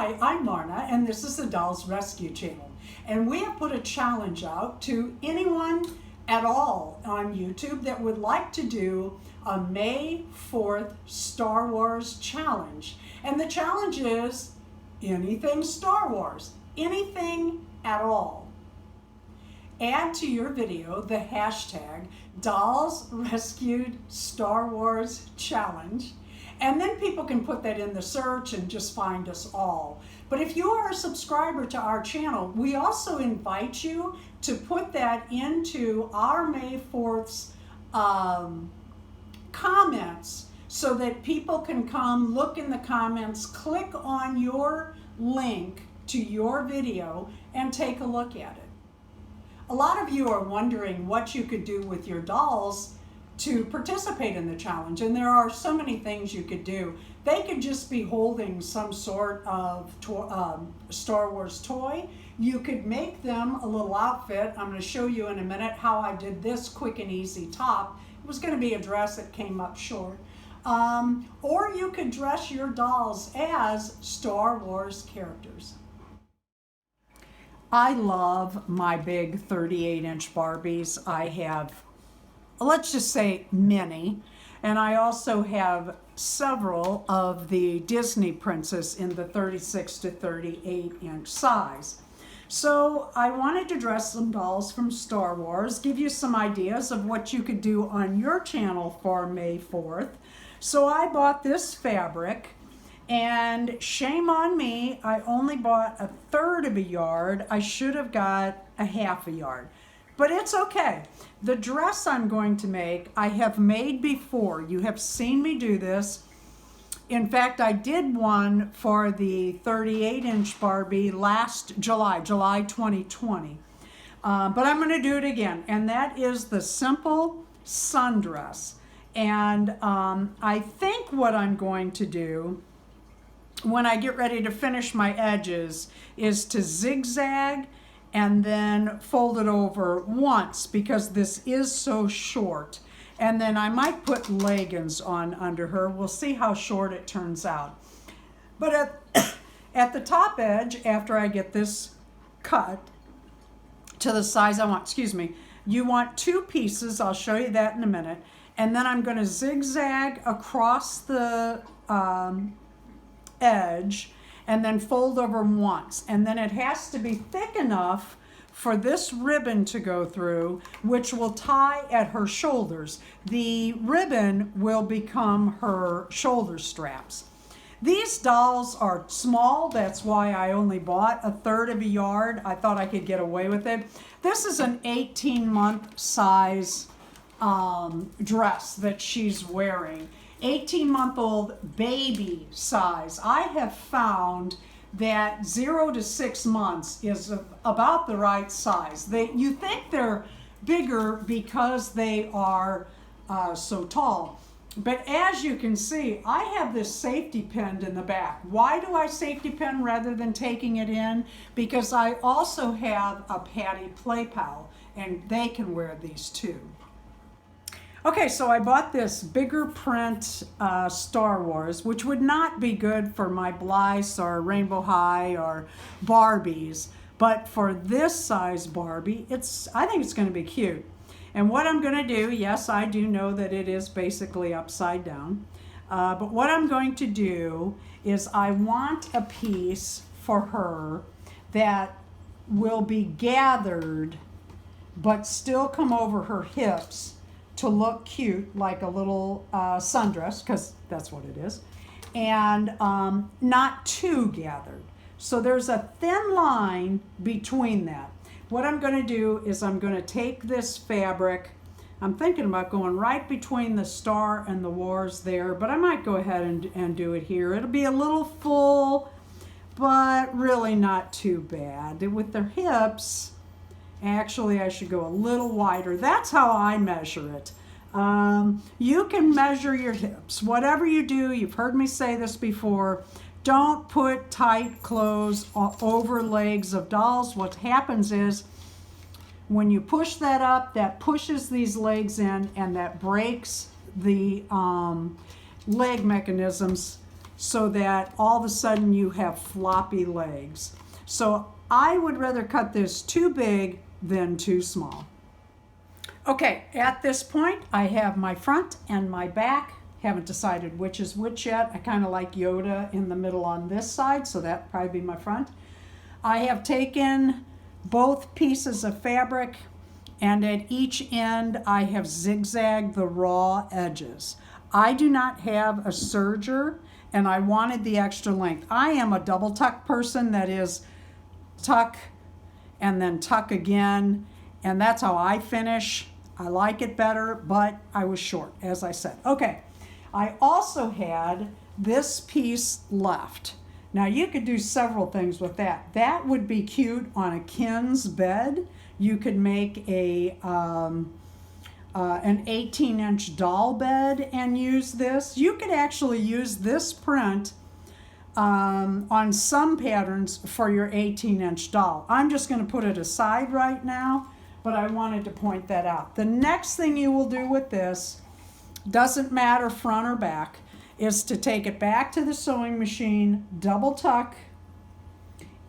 Hi, I'm Marna, and this is the Dolls Rescue Channel. And we have put a challenge out to anyone at all on YouTube that would like to do a May 4th Star Wars challenge. And the challenge is anything Star Wars, anything at all. Add to your video the hashtag Dolls Rescued Star Wars Challenge. And then people can put that in the search and just find us all. But if you are a subscriber to our channel, we also invite you to put that into our May 4th's comments so that people can come look in the comments, click on your link to your video and take a look at it. A lot of you are wondering what you could do with your dolls to participate in the challenge, and there are so many things you could do. They could just be holding some sort of Star Wars toy. You could make them a little outfit. I'm going to show you in a minute how I did this quick and easy top. It was going to be a dress that came up short. Or you could dress your dolls as Star Wars characters. I love my big 38-inch Barbies. I have, let's just say, many. And I also have several of the Disney princess in the 36 to 38-inch size. So I wanted to dress some dolls from Star Wars, give you some ideas of what you could do on your channel for May 4th. So I bought this fabric, and shame on me, I only bought 1/3 of a yard. I should have got 1/2 a yard. But it's okay. The dress I'm going to make, I have made before. You have seen me do this. In fact, I did one for the 38-inch Barbie last July 2020. But I'm going to do it again, and that is the simple sundress. And I think what I'm going to do when I get ready to finish my edges is to zigzag and then fold it over once, because this is so short. And then I might put leggings on under her. We'll see how short it turns out. But at the top edge, after I get this cut to the size I want, you want 2 pieces. I'll show you that in a minute. And then I'm going to zigzag across the edge and then fold over once. And then it has to be thick enough for this ribbon to go through, which will tie at her shoulders. The ribbon will become her shoulder straps. These dolls are small. That's why I only bought 1/3 of a yard. I thought I could get away with it. This is an 18-month size dress that she's wearing. 18-month-old baby size. I have found that 0 to 6 months is about the right size. You think they're bigger because they are so tall. But as you can see, I have this safety pin in the back. Why do I safety pin rather than taking it in? Because I also have a Patty Play Pal, and they can wear these too. Okay, so I bought this bigger print Star Wars, which would not be good for my Blythe or Rainbow High or Barbies, but for this size Barbie, I think it's going to be cute. And what I'm going to do, yes, I do know that it is basically upside down, but what I'm going to do is I want a piece for her that will be gathered but still come over her hips to look cute, like a little sundress, because that's what it is, and not too gathered. So there's a thin line between that. What I'm going to do is I'm going to take this fabric. I'm thinking about going right between the Star and the Wars there, but I might go ahead and do it here. It'll be a little full, but really not too bad. With their hips, actually, I should go a little wider. That's how I measure it. You can measure your hips. Whatever you do, you've heard me say this before, don't put tight clothes over legs of dolls. What happens is when you push that up, that pushes these legs in, and that breaks the leg mechanisms so that all of a sudden you have floppy legs. So I would rather cut this too big than too small. Okay, at this point I have my front and my back. Haven't decided which is which yet. I kind of like Yoda in the middle on this side, so that'd probably be my front. I have taken both pieces of fabric, and at each end I have zigzagged the raw edges. I do not have a serger, and I wanted the extra length. I am a double tuck person, that is tuck and then tuck again, and that's how I finish. I like it better, but I was short, as I said. Okay, I also had this piece left. Now you could do several things with that. That would be cute on a Ken's bed. You could make a an 18-inch doll bed and use this. You could actually use this print on some patterns for your 18-inch doll. I'm just going to put it aside right now, but I wanted to point that out. The next thing you will do with this, doesn't matter front or back, is to take it back to the sewing machine, double tuck,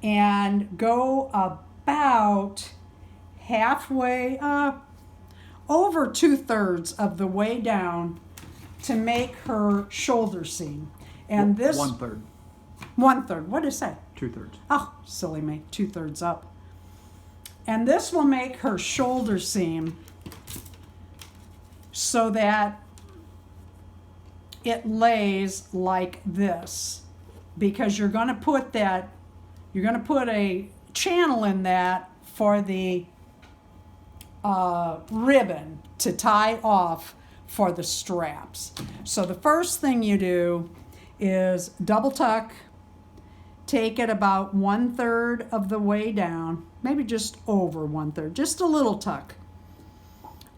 and go about halfway, over 2/3 of the way down to make her shoulder seam. And this 1/3. 1/3. What did I say? 2/3. Oh, silly me. 2/3 up. And this will make her shoulder seam so that it lays like this, because you're going to put a channel in that for the ribbon to tie off for the straps. So the first thing you do is double tuck, take it about 1/3 of the way down, maybe just over 1/3, just a little tuck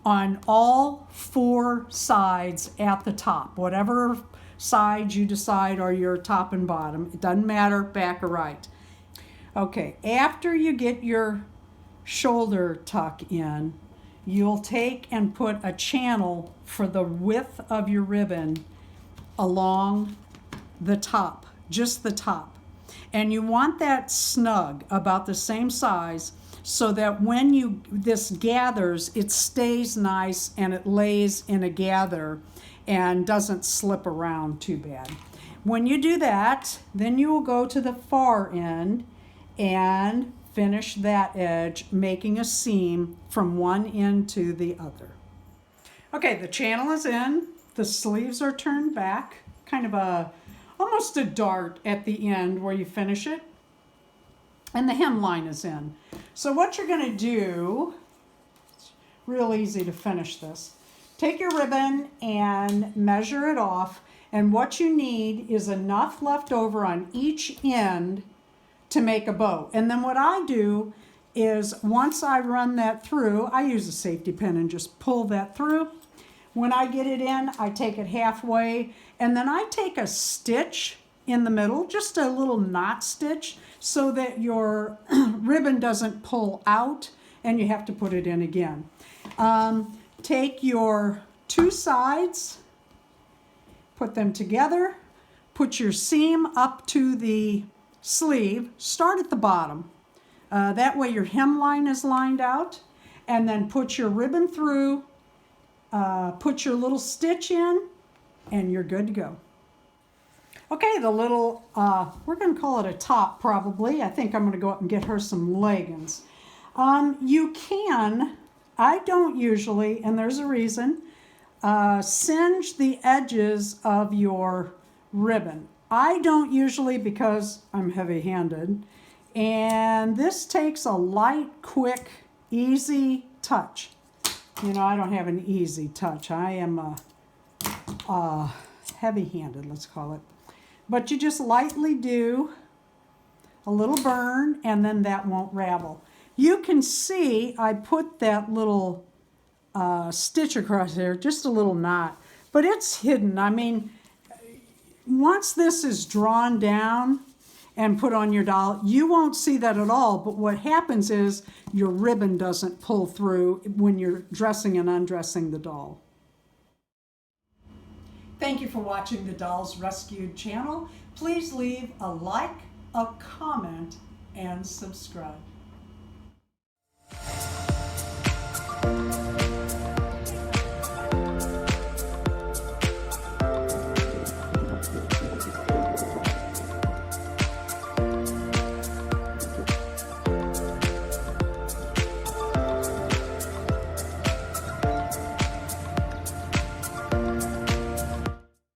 on all 4 sides at the top, whatever sides you decide are your top and bottom. It doesn't matter, back or right. Okay, after you get your shoulder tuck in, you'll take and put a channel for the width of your ribbon along the top, just the top. And you want that snug, about the same size, so that when this gathers, it stays nice and it lays in a gather and doesn't slip around too bad. When you do that, then you will go to the far end and finish that edge, making a seam from one end to the other. Okay, the channel is in, the sleeves are turned back, kind of almost a dart at the end where you finish it, and the hemline is in. So what you're going to do, it's real easy to finish this. Take your ribbon and measure it off, and what you need is enough left over on each end to make a bow. And then what I do is, once I run that through, I use a safety pin and just pull that through. When I get it in, I take it halfway, and then I take a stitch in the middle, just a little knot stitch, so that your ribbon doesn't pull out and you have to put it in again. Take your 2 sides, put them together, put your seam up to the sleeve, start at the bottom. That way your hemline is lined out, and then put your ribbon through, put your little stitch in, and you're good to go. Okay, the little, we're going to call it a top probably. I think I'm going to go up and get her some leggings. You can, I don't usually, and there's a reason, singe the edges of your ribbon. I don't usually, because I'm heavy-handed, and this takes a light, quick, easy touch. You know, I don't have an easy touch. I am heavy-handed, let's call it. But you just lightly do a little burn, and then that won't ravel. You can see I put that little stitch across there, just a little knot, but it's hidden. I mean, once this is drawn down and put on your doll, you won't see that at all, but what happens is your ribbon doesn't pull through when you're dressing and undressing the doll. Thank you for watching the Dolls Rescued channel. please leave a like, a comment, and subscribe.